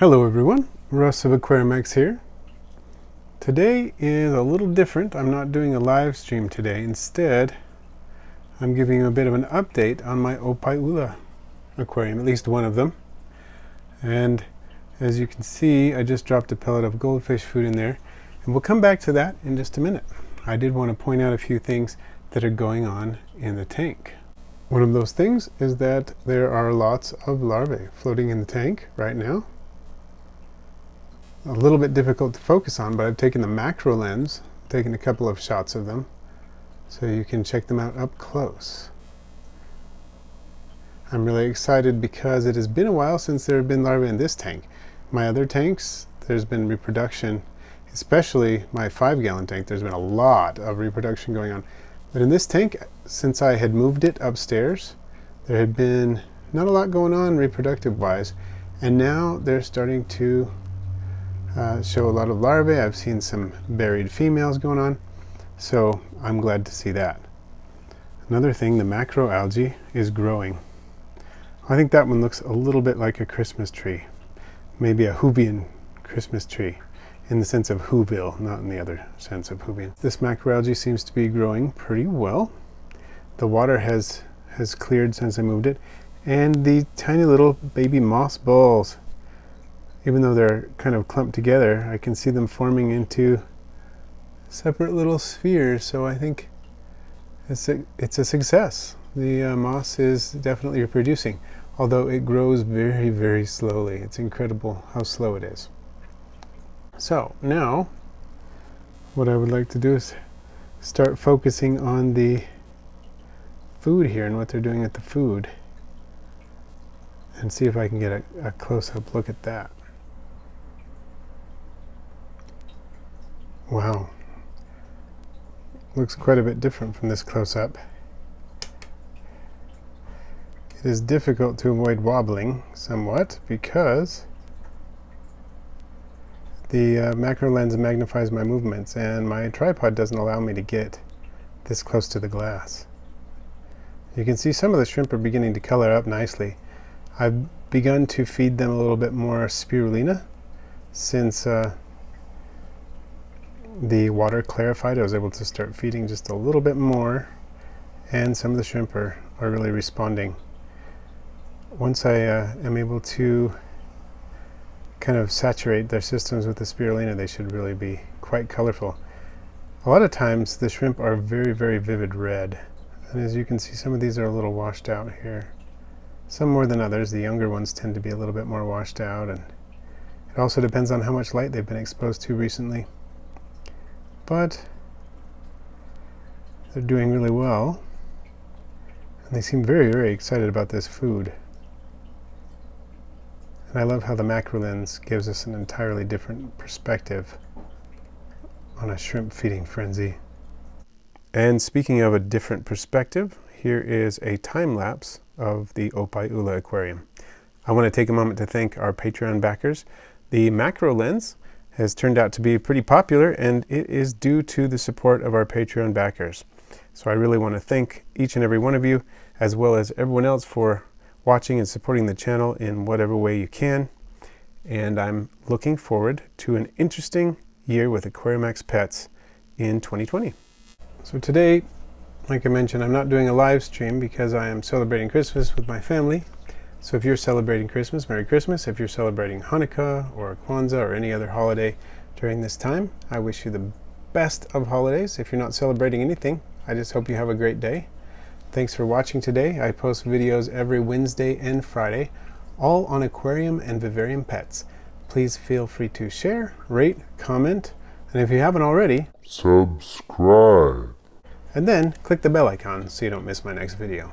Hello everyone, Russ of Aquarium X here. Today is a little different. I'm not doing a live stream today. Instead, I'm giving you a bit of an update on my Opae Ula aquarium, at least one of them. And as you can see, I just dropped a pellet of goldfish food in there, and we'll come back to that in just a minute. I did want to point out a few things that are going on in the tank. One of those things is that there are lots of larvae floating in the tank right now. A little bit difficult to focus on, but I've taken the macro lens, taken a couple of shots of them, so you can check them out up close. I'm really excited because it has been a while since there have been larvae in this tank. My other tanks, there's been reproduction, especially my 5-gallon tank, there's been a lot of reproduction going on. But in this tank, since I had moved it upstairs, there had been not a lot going on reproductive-wise, and now they're starting to show a lot of larvae. I've seen some buried females going on, so I'm glad to see that. Another thing, the macro algae is growing. I think that one looks a little bit like a Christmas tree, maybe a Hawaiian Christmas tree, in the sense of Whoville, not in the other sense of Hawaiian. This macroalgae seems to be growing pretty well. The water has cleared since I moved it, and the tiny little baby moss balls, even though they're kind of clumped together, I can see them forming into separate little spheres, so I think it's a success. The moss is definitely reproducing, although it grows very, very slowly. It's incredible how slow it is. So now, what I would like to do is start focusing on the food here and what they're doing at the food, and see if I can get a close-up look at that. Wow, looks quite a bit different from this close-up. It is difficult to avoid wobbling somewhat because the macro lens magnifies my movements, and my tripod doesn't allow me to get this close to the glass. You can see some of the shrimp are beginning to color up nicely. I've begun to feed them a little bit more spirulina since the water clarified. I was able to start feeding just a little bit more, and some of the shrimp are really responding. Once I am able to kind of saturate their systems with the spirulina, they should really be quite colorful. A lot of times the shrimp are very, very vivid red, and as you can see, some of these are a little washed out here. Some more than others. The younger ones tend to be a little bit more washed out, and it also depends on how much light they've been exposed to recently. But they're doing really well, and they seem very, very excited about this food. And I love how the macro lens gives us an entirely different perspective on a shrimp feeding frenzy. And speaking of a different perspective, here is a time lapse of the Opae Ula aquarium. I want to take a moment to thank our Patreon backers. The macro lens has turned out to be pretty popular, and it is due to the support of our Patreon backers. So I really want to thank each and every one of you, as well as everyone else, for watching and supporting the channel in whatever way you can. And I'm looking forward to an interesting year with Aquarium X Pets in 2020. So today, like I mentioned, I'm not doing a live stream because I am celebrating Christmas with my family. So if you're celebrating Christmas, Merry Christmas. If you're celebrating Hanukkah or Kwanzaa or any other holiday during this time, I wish you the best of holidays. If you're not celebrating anything, I just hope you have a great day. Thanks for watching today. I post videos every Wednesday and Friday, all on aquarium and vivarium pets. Please feel free to share, rate, comment, and if you haven't already, subscribe. And then click the bell icon so you don't miss my next video.